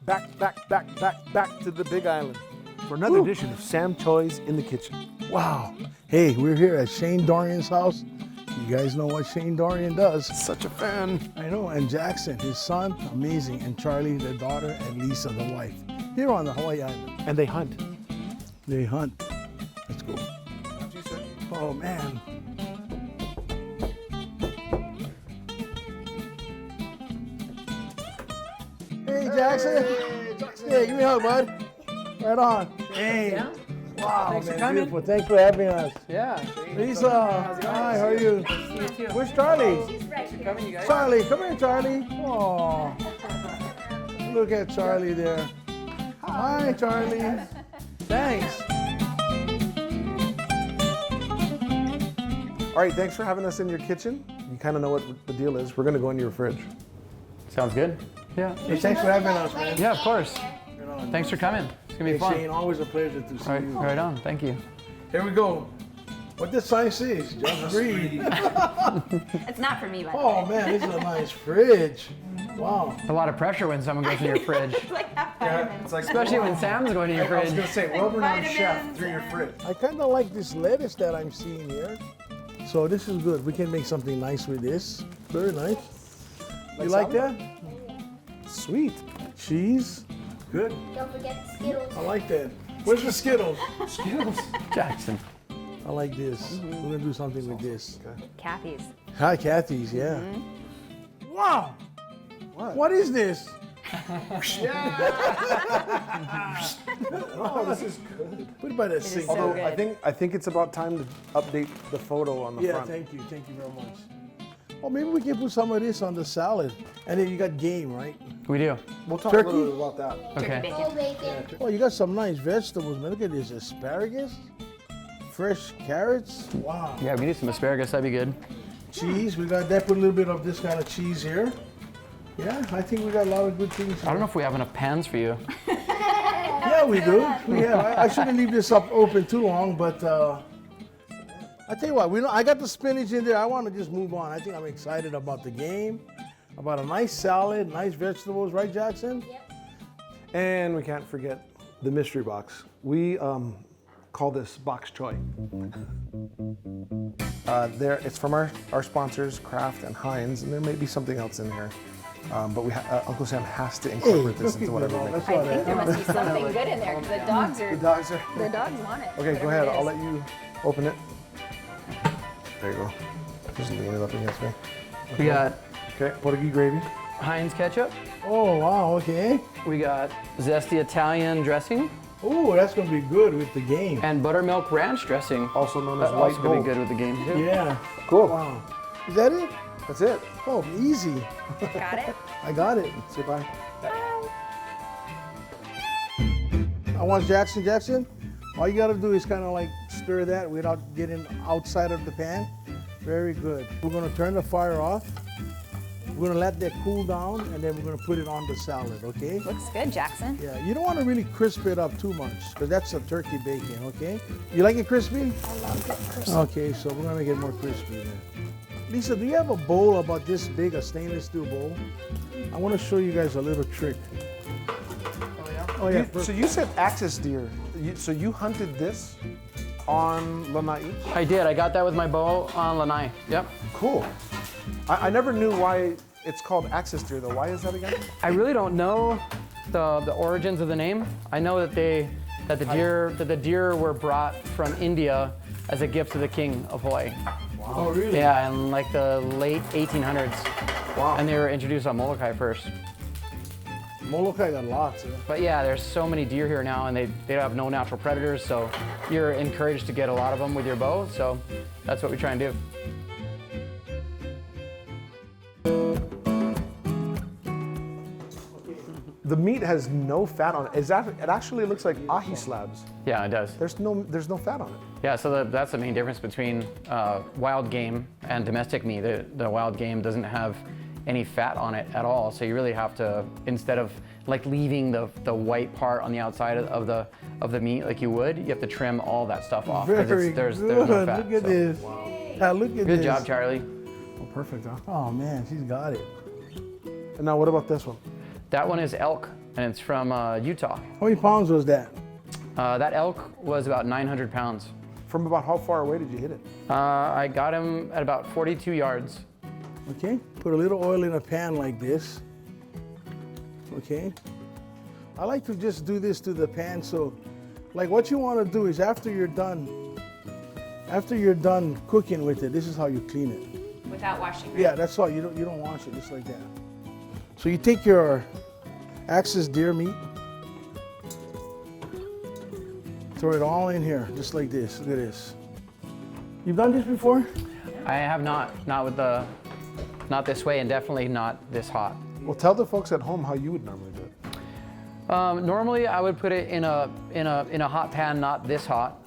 back to the Big Island for another edition of Sam Choy's in the Kitchen. Wow. Hey, we're here at Shane Dorian's house. You guys know what Shane Dorian does. Such a fan. I know, and Jackson, his son, amazing, and Charlie, their daughter, and Lisa, the wife, here on the Hawaii Island. And they hunt. They hunt. Let's go. Oh, man. Hey, Jackson. Hey, give me a hug, bud. Right on. Hey. Yeah? Wow, Thanks man, for coming. beautiful. Thanks for having us. Yeah. Lisa, hi, how are you? You too. Where's Charlie? Thanks for coming, you guys. Charlie, come here, Charlie. Oh, look at Charlie there. Hi, Charlie. Thanks. All right, thanks for having us in your kitchen. You kind of know what the deal is. We're going to go into your fridge. Sounds good. Yeah. Hey, thanks for having us, man. Yeah, of course. Thanks for coming. It's gonna be Hey, fun. Shane, always a pleasure to see you. Right on. Thank you. Here we go. What this sign says, just breathe. It's not for me, by the way. Oh man, this is a nice fridge. Wow. A lot of pressure when someone goes in your fridge, It's like that vitamins. It's like, especially when Sam's going to your I was fridge. going to say, world-renowned chef Vitamins. through your fridge. I kind of like this lettuce that I'm seeing here. So this is good. We can make something nice with this. Very nice. You like that? Sweet. Cheese. Good. Don't forget the Skittles. I like that. Where's the Skittles? Jackson. I like this. We're gonna do something with this. Kathy's. Hi, Kathy's. Yeah. Wow. What is this? Oh, this is good. Put it by the sink. so Although good. I think it's about time to update the photo on the Yeah, front. thank you very much. Oh, maybe we can put some of this on the salad. And then you got game, right? We do. We'll talk Turkey? a little bit about that. Okay. Full bacon. Oh, you got some nice vegetables, man. Look at this asparagus, fresh carrots. Wow. Yeah, we can do some asparagus. That'd be good. Cheese. We got that. Put a little bit of this kind of cheese here. Yeah, I think we got a lot of good things. I don't know if we have enough pans for you. Yeah, we do. Yeah, I shouldn't leave this up open too long, but I tell you what, I got the spinach in there. I want to just move on. I think I'm excited about the game, about a nice salad, nice vegetables, right, Jackson? And we can't forget the mystery box. We call this Box Choy. It's from our sponsors, Kraft and Heinz, and there may be something else in there. But Uncle Sam has to incorporate this into whatever we make. I think there must be something good in there because the dogs The are. dogs are. The dogs want it. Okay, go whatever ahead. it I'll is. let you open it. There you go. Just lean it up against me. We got Okay, Portuguese gravy. Heinz ketchup. Oh, wow, okay. We got zesty Italian dressing Oh, that's going to be good with the game. and buttermilk ranch dressing. Also known as That's white also gonna gold. be good with the game too. Yeah. Cool. Wow. Is that it? That's it. Oh, easy. Got it? I got it. Say bye. I want Jackson. All you got to do is kind of like stir that without getting outside of the pan. Very good. We're going to turn the fire off. We're going to let that cool down, and then we're going to put it on the salad, okay? Looks good, Jackson. Yeah, you don't want to really crisp it up too much, because that's a turkey bacon, okay? You like it crispy? I love it. Crispy. Okay, so we're going to make it more crispy then. Lisa, do you have a bowl about this big, a stainless steel bowl? I want to show you guys a little trick. Oh, yeah. So you said axis deer. So you hunted this on Lanai? I did. I got that with my bow on Lanai. Yep. Cool. I never knew why it's called axis deer though. Why is that again? I really don't know the origins of the name. I know that the deer were brought from India as a gift to the king of Hawaii. Oh, really? Yeah, in like the late 1800s. Wow. And they were introduced on Molokai first. Molokai got lots. But yeah, there's so many deer here now, and they have no natural predators, so you're encouraged to get a lot of them with your bow. So that's what we try and do. The meat has no fat on it. It actually looks like ahi slabs. Yeah, it does. There's no fat on it. Yeah, so that's the main difference between wild game and domestic meat. The wild game doesn't have any fat on it at all, so you really have to, instead of like leaving the white part on the outside of the meat like you would, you have to trim all that stuff off. 'cause Very there's good. no fat. Look at so. this. Yeah, look at this. Good job, Charlie. Oh, perfect, huh? Oh man, she's got it. And now what about this one? That one is elk. and it's from Utah. How many pounds was that? That elk was about 900 pounds. From about how far away did you hit it? I got him at about 42 yards. Okay, put a little oil in a pan like this. Okay. I like to just do this to the pan, so like what you want to do is after you're done cooking with it, this is how you clean it. Without washing, right? Yeah, that's all. You don't wash it, just like that. So you take your Axis deer meat, throw it all in here, just like this. Look at this. You've done this before? I have not this way, and definitely not this hot. Well, tell the folks at home how you would normally do it. Normally, I would put it in a hot pan, not this hot.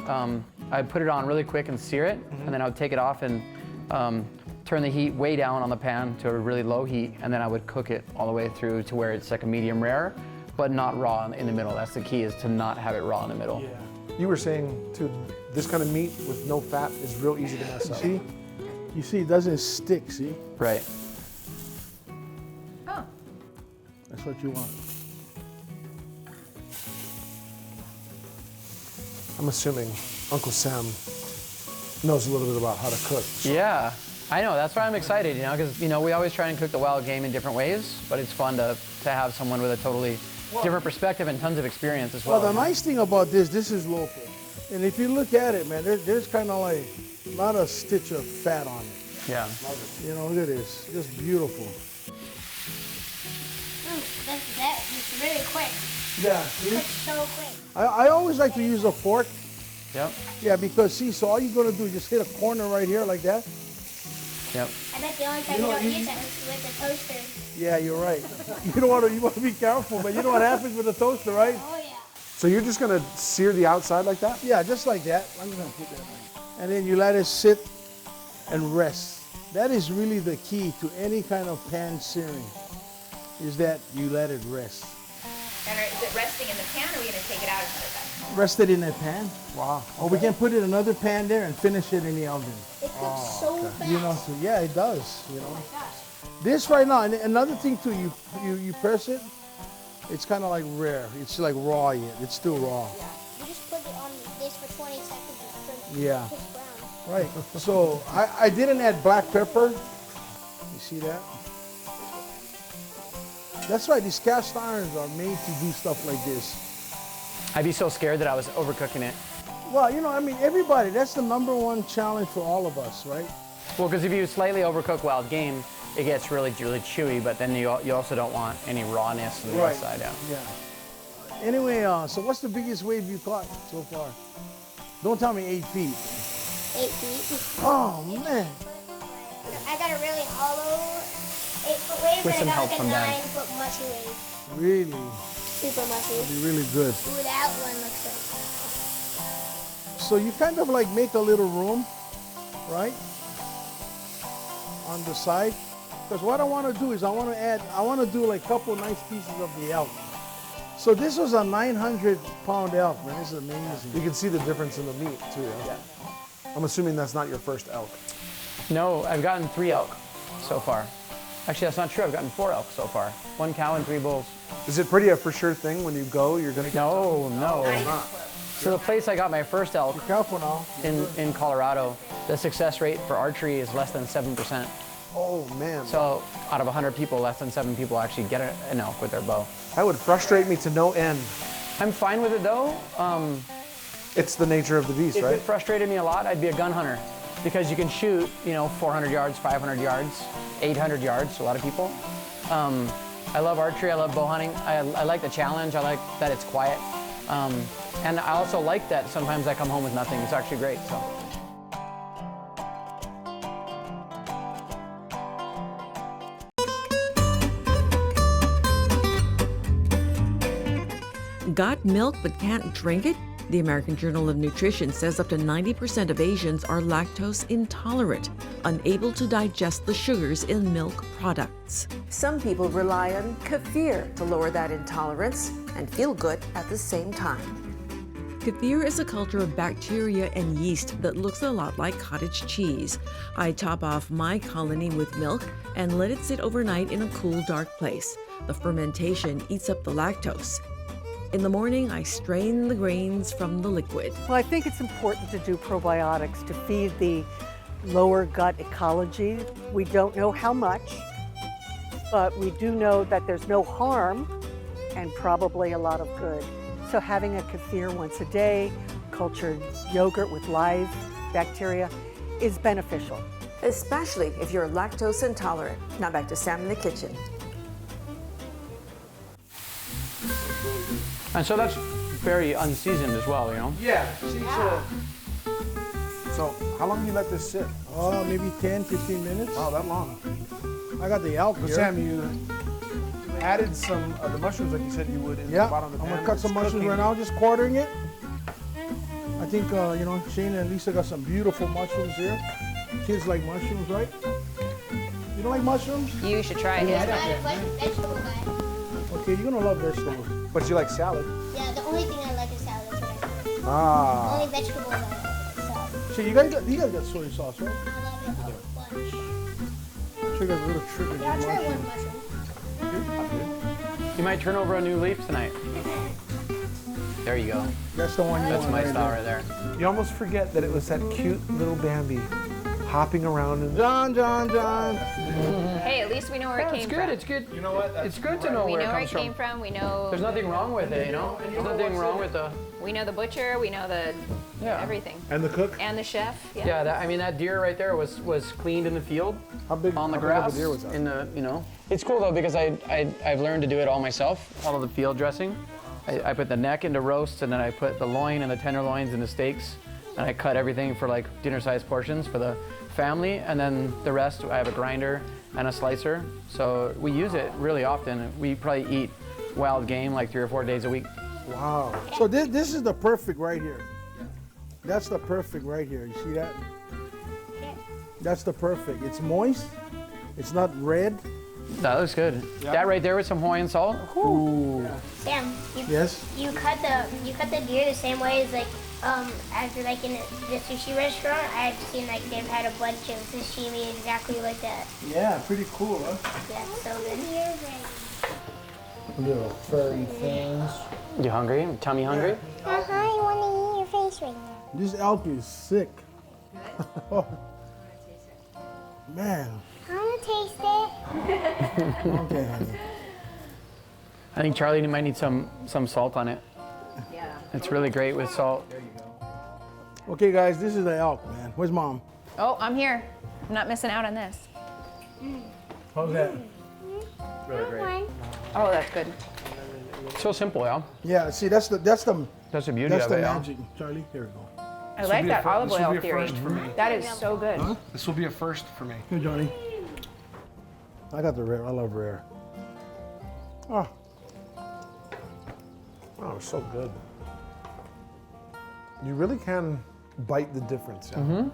I'd put it on really quick and sear it, and then I would take it off and turn the heat way down on the pan to a really low heat, and then I would cook it all the way through to where it's like a medium rare, but not raw in the middle. That's the key, is to not have it raw in the middle. Yeah. You were saying, too, this kind of meat with no fat is real easy to mess up. See? You see, it doesn't stick, see? Right. Oh, That's what you want. I'm assuming Uncle Sam knows a little bit about how to cook. Yeah, I know. That's why I'm excited, because we always try and cook the wild game in different ways, but it's fun to have someone with a totally different perspective and tons of experience as well. Well, the nice thing about this is local. And if you look at it, man, there's kind of like not a stitch of fat on it. Yeah. Look at this. Just beautiful. It's really quick. Yeah, It's so quick. I always like to use a fork. Yep. Yeah, because see, so all you're gonna do is just hit a corner right here like that. Yep. I bet the only time you don't use it is with the toaster. Yeah, you're right. You want to be careful, but you know what happens with the toaster, right? Oh yeah. So you're just gonna sear the outside like that? Yeah, just like that. I'm gonna put that right. And then you let it sit and rest. That is really the key to any kind of pan searing, is that you let it rest. and is it resting in the pan, or are we gonna take it out another time? Rest it in that pan. Wow. Or we can put it in another pan there and finish it in the oven. It cooks so fast. You know, so yeah, it does. You know, Oh my gosh. this right now, and another thing too, you press it. It's kind of like rare. It's like raw yet. It's still raw. Yeah. You just put it on this for 20 seconds and turn Yeah. it's brown. Right. So I didn't add black pepper. You see that? That's right. These cast irons are made to do stuff like this. I'd be so scared that I was overcooking it. Well, you know, I mean, everybody. That's the #1 challenge for all of us, right? Well, because if you slightly overcook wild game, it gets really, really chewy, but then you also don't want any rawness on the Right. outside. Yeah. Yeah. Anyway, so what's the biggest wave you caught so far? Don't tell me 8 feet. 8 feet. Oh man. I got a really hollow 8-foot wave, With and some I help got like a from Dan. 9-foot mushy wave. Really, Super mushy. be really good. Ooh, that one looks like. So you kind of like make a little room, right? On the side. Because what I want to do is I want to do like a couple nice pieces of the elk. So this was a 900-pound elk, man. This is amazing. You can see the difference in the meat too. Yeah? I'm assuming that's not your first elk. No, I've gotten 3 elk so far. Actually, that's not true. I've gotten 4 elk so far. 1 cow and 3 bulls. Is it pretty a for sure thing when you go? You're gonna get No. So the place I got my first elk Be careful now. in Colorado, the success rate for archery is less than 7%. Oh man. So out of 100 people, less than 7 people actually get an elk with their bow. That would frustrate me to no end. I'm fine with it though. It's the nature of the beast, If right? it frustrated me a lot, I'd be a gun hunter, because you can shoot, 400 yards, 500 yards, 800 yards. A lot of people. I love archery. I love bow hunting. I like the challenge. I like that it's quiet, and I also like that sometimes I come home with nothing. It's actually great. So. Got milk but can't drink it? The American Journal of Nutrition says up to 90% of Asians are lactose intolerant, unable to digest the sugars in milk products. Some people rely on kefir to lower that intolerance and feel good at the same time. Kefir is a culture of bacteria and yeast that looks a lot like cottage cheese. I top off my colony with milk and let it sit overnight in a cool, dark place. The fermentation eats up the lactose. In the morning, I strain the grains from the liquid. Well, I think it's important to do probiotics to feed the lower gut ecology. We don't know how much, but we do know that there's no harm and probably a lot of good. So having a kefir once a day, cultured yogurt with live bacteria, is beneficial. Especially if you're lactose intolerant. Now back to Sam in the kitchen. And so that's very unseasoned as well, you know? Yeah. See, So how long do you let this sit? maybe 10, 15 minutes. Wow, that long. I got the elk But here. Sam, you added some of the mushrooms like you said you would in Yeah, the bottom of the I'm pan. gonna cut some It's mushrooms cooking. right now, just quartering it. I think, Shane and Lisa got some beautiful mushrooms here. Kids like mushrooms, right? You don't like mushrooms? You should try it. I'm not a vegetable guy. Okay, you're gonna love vegetables. But you like salad. Yeah, the only thing I like is salad. That's what I like. Ah. Only vegetables I like is salad. So you guys got soy sauce, right? I love it a bunch. Sugar's a little tricky. Yeah, I'll try one mushroom. You might turn over a new leaf tonight. There you go. That's the one you That's want my right style there. right there. You almost forget that it was that cute little Bambi hopping around and John. Hey, at least we know where it Yeah, came it's good. from. It's good. You know what? It's good to know We where know it where comes it came from. from. We know. There's nothing wrong with it, you know? There's nothing wrong with the. We know the butcher. We know the Yeah. everything. and the cook. And the chef. Yeah. Yeah, I mean that deer right there was cleaned in the field, How big on the how big of a grass, deer was that? in the It's cool though because I've learned to do it all myself. All of the field dressing, I put the neck into roast and then I put the loin and the tenderloins and the steaks, and I cut everything for like dinner-sized portions for the family, and then the rest I have a grinder and a slicer. So we use it really often. We probably eat wild game like 3 or 4 days a week. Wow. So this is the perfect right here. That's the perfect right here. You see that? That's the perfect. It's moist. It's not red. That looks good. That right there with some Hawaiian salt. Ooh. Sam, Yes. you cut the deer the same way as as like in the sushi restaurant. I've seen like they've had a bunch of sashimi exactly like that. Yeah, pretty cool, huh? Yeah, it's so good. Little furry things. You hungry? Tummy hungry? I want to eat your face right now. This elk is sick. Man. I want to taste it. Okay, honey. I think Charlie might need some salt on it. Yeah. It's really great with salt. Okay, guys, this is the elk, man. Where's Mom? Oh, I'm here. I'm not missing out on this. How's that? Oh, that's good. So simple, yeah. Yeah, see, that's the That's the beauty of it, yeah. magic. Charlie, here we go. I like that olive this will oil be a theory. first for me. That is so good. This will be a first for me. Here, Johnny. I got the rare. I love rare. Oh, Oh, it's so good. You really can bite the difference. Yeah?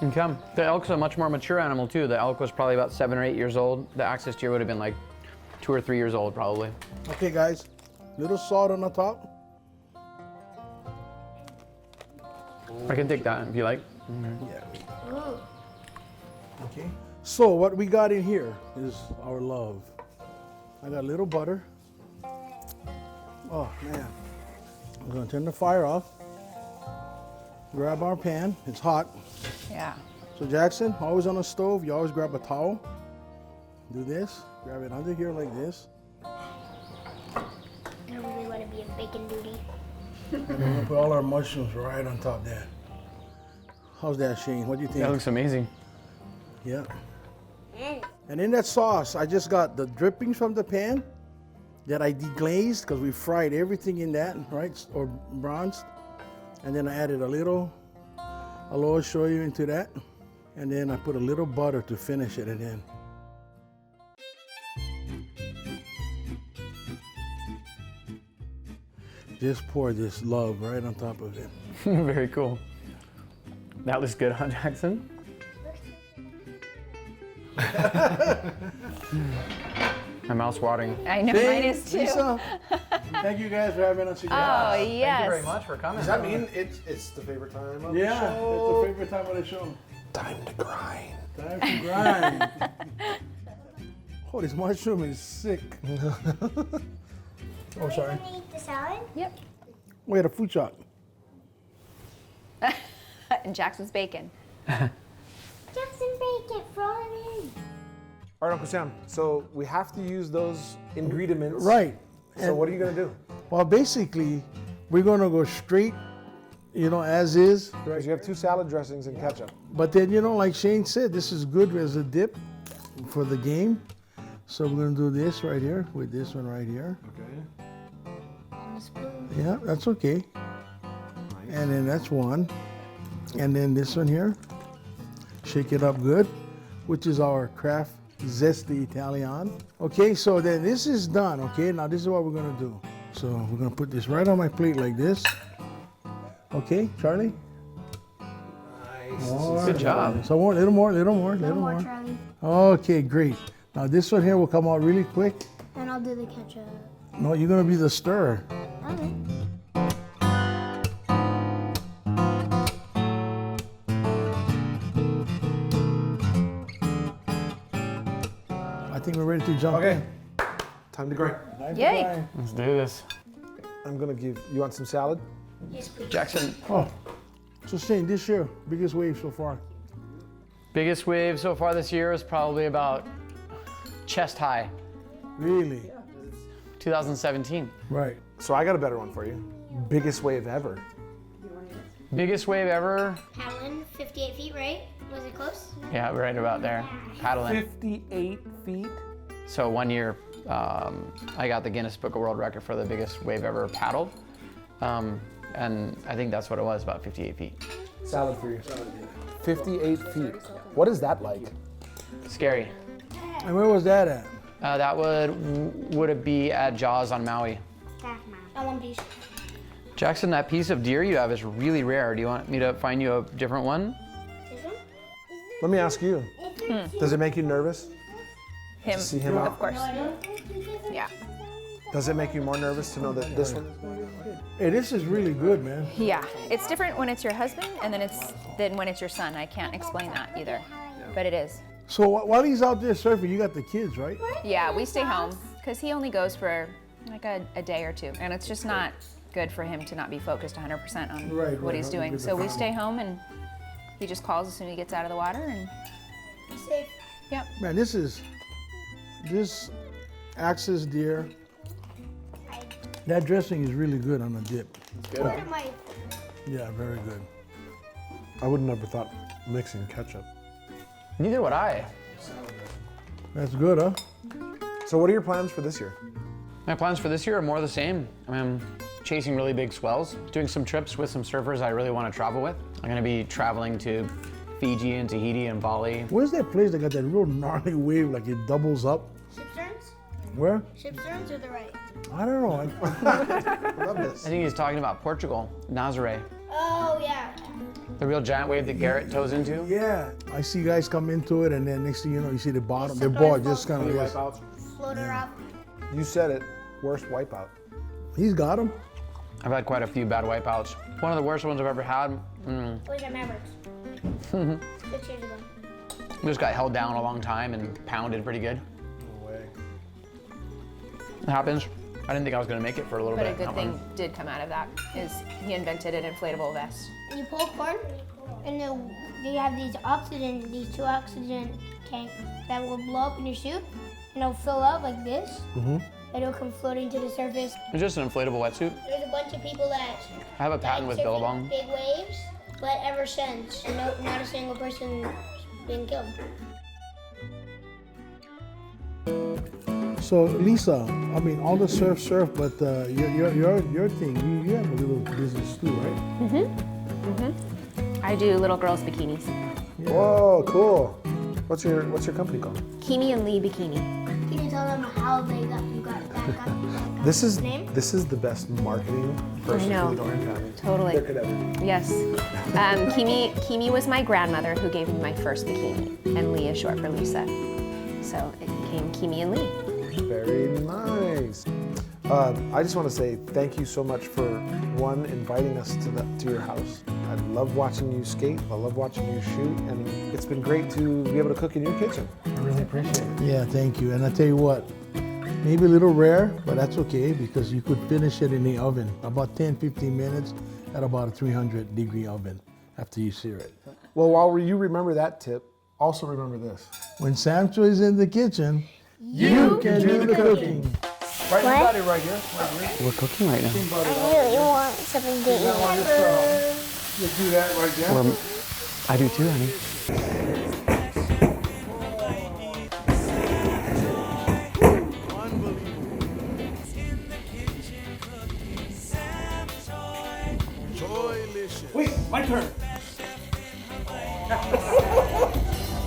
Okay. The elk's a much more mature animal too. The elk was probably about 7 or 8 years old. The axis deer would have been like 2 or 3 years old probably. okay, guys. Little salt on the top. I can take that if you like. Yeah. Okay. So what we got in here is our love. I got a little butter. Oh man. We're gonna turn the fire off. Grab our pan. It's hot. Yeah. So Jackson, always on the stove, you always grab a towel. Do this. Grab it under here like this. I don't really want to be in bacon duty. And we're gonna put all our mushrooms right on top there. How's that, Shane? What do you think? That looks amazing. Yeah. And in that sauce, I just got the drippings from the pan that I deglazed because we fried everything in that, right? Or bronzed. And then I added a little aloe shoyu into that. And then I put a little butter to finish it, and then. Just pour this love right on top of it. Very cool. That looks good, huh, Jackson? My mouth's watering. I know, mine is too. Lisa, thank you guys for having us again. Oh, Thank yes. you very much for coming. Does that mean it's the favorite time of the Yeah, show? it's the favorite time of the show. Time to grind. Time to grind. Oh, this mushroom is sick. Oh, sorry. Are you gonna eat the salad? Yep. We had a food shot. And Jackson's bacon. Jackson bacon, throw it in. All right, Uncle Sam. So we have to use those ingredients. Right. So what are you gonna do? Well, basically, we're gonna go straight, as is. Because you have 2 salad dressings and ketchup. But then, like Shane said, this is good as a dip for the game. So we're gonna do this right here with this one right here. Okay. And a spoon. Yeah, that's okay. And then that's one. And then this one here. Shake it up good, which is our Kraft Zesty Italian. Okay, so then this is done, okay? Now this is what we're gonna do. So we're gonna put this right on my plate like this. Okay, Charlie? Nice. Good job. So more, little more. Charlie. Okay, great. Now this one here will come out really quick. And I'll do the ketchup. No, you're gonna be the stirrer. Okay. I think we're ready to jump Okay. in. Time to grind. Yay. Let's do this. I'm gonna give. You want some salad? Yes, please. Jackson, Oh, so Shane, this year, biggest wave so far. biggest wave so far this year is probably about chest high, Really? 2017. Right. So I got a better one for you. Biggest wave ever. Biggest wave ever. Paddling, 58 feet, right? Was it close? Yeah, right about there. Paddling. 58 feet. So one year, I got the Guinness Book of World Record for the biggest wave ever paddled. And I think that's what it was, about 58 feet. Salad for you. 58 feet. What is that like? Scary. And where was that at? That would it be at Jaws on Maui? I want these. Jackson, that piece of deer you have is really rare. Do you want me to find you a different one? This one? Let me ask you. Does it make you nervous? Him. See him out? Of course. Yeah. Does it make you more nervous to know that this one? Hey, this is really good, man. Yeah. It's different when it's your husband and then when it's your son. I can't explain that either. But it is. So while he's out there surfing, you got the kids, right? Yeah, we stay home because he only goes for like a day or two. And it's just not good for him to not be focused 100% on Right, what right, he's not doing. with the So we family. stay home and he just calls as soon as he gets out of the water. And Safe. yep. Man, this Axis deer, that dressing is really good on a dip. Look at my. Yeah, very good. I would never thought mixing ketchup. Neither would I. That's good, huh? So what are your plans for this year? My plans for this year are more of the same. I'm chasing really big swells, doing some trips with some surfers I really want to travel with. I'm going to be traveling to Fiji and Tahiti and Bali. Where's that place that got that real gnarly wave, like it doubles up? Ship turns? Where? Ship turns or the right? I don't know. I love this. I think he's talking about Portugal, Nazaré. Oh, yeah. The real giant wave that Garrett toes into. Yeah, I see guys come into it, and then next thing you know, you see the bottom, their Sometimes board just kind of goes. Float her up. You said it. Worst wipeout. He's got him. I've had quite a few bad wipeouts. One of the worst ones I've ever had. Where's our Mavericks? 6 years ago. Just got held down a long time and pounded pretty good. No way. It happens. I didn't think I was going to make it for a little But bit. a good Not thing one. did come out of that is he invented an inflatable vest. You pull corn, and they have these 2 oxygen tanks that will blow up in your suit, and it'll fill up like this, and it'll come floating to the surface. It's just an inflatable wetsuit. There's a bunch of people that I have a patent with surfing Billabong. big waves, but ever since, not a single person been killed. So Lisa, I mean, all the surf, but your thing, you have a little business too, right? I do little girls' bikinis. Whoa, cool. What's your company called? Kimi and Lee Bikini. Can you tell them how they got that This is name? the best marketing person know. for the Dorian family. Totally. There could ever. Yes. Kimi was my grandmother who gave me my first bikini, and Lee is short for Lisa. So it became Kimi and Lee. Very nice. I just want to say thank you so much for inviting us to your house. I love watching you skate. I love watching you shoot, and it's been great to be able to cook in your kitchen. I really appreciate it. Yeah, thank you. And I tell you what, maybe a little rare, but that's okay because you could finish it in the oven about 10-15 minutes at about a 300-degree oven after you sear it. Well, while you remember that tip, also remember this. When Sancho is in the kitchen, you can do the cooking. Right, you got it right here. We're cooking right now. I really want something to eat. You do that right there. I do too, honey. Wait, my turn.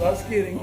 Just kidding.